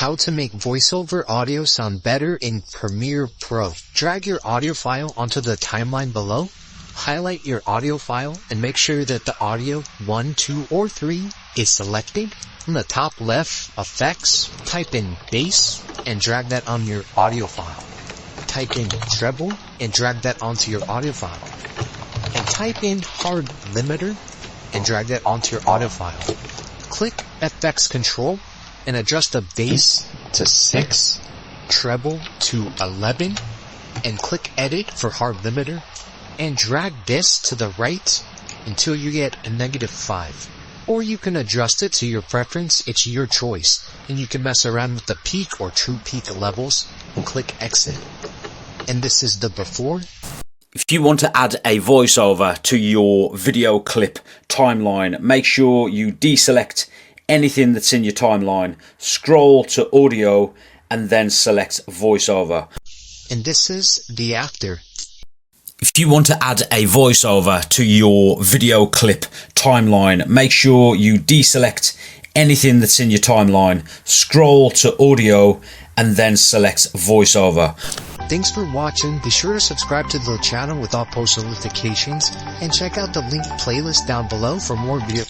How to make voiceover audio sound better in Premiere Pro. Drag your audio file onto the timeline below. Highlight your audio file and make sure that the audio 1, 2, or 3 is selected. On the top left, effects, type in bass and drag that on your audio file. Type in treble and drag that onto your audio file. And type in hard limiter and drag that onto your audio file. Click FX Control and adjust the bass to 6, treble to 11, and click Edit for hard limiter, and drag this to the right until you get a -5. Or you can adjust it to your preference, it's your choice, and you can mess around with the peak or true peak levels, and click Exit. And this is the before. If you want to add a voiceover to your video clip timeline, make sure you deselect anything that's in your timeline, scroll to audio, and then select voiceover. And this is the after. If you want to add a voiceover to your video clip timeline, make sure you deselect anything that's in your timeline, scroll to audio, and then select voiceover. Thanks for watching. Be sure to subscribe to the channel with all post notifications and check out the linked playlist down below for more videos.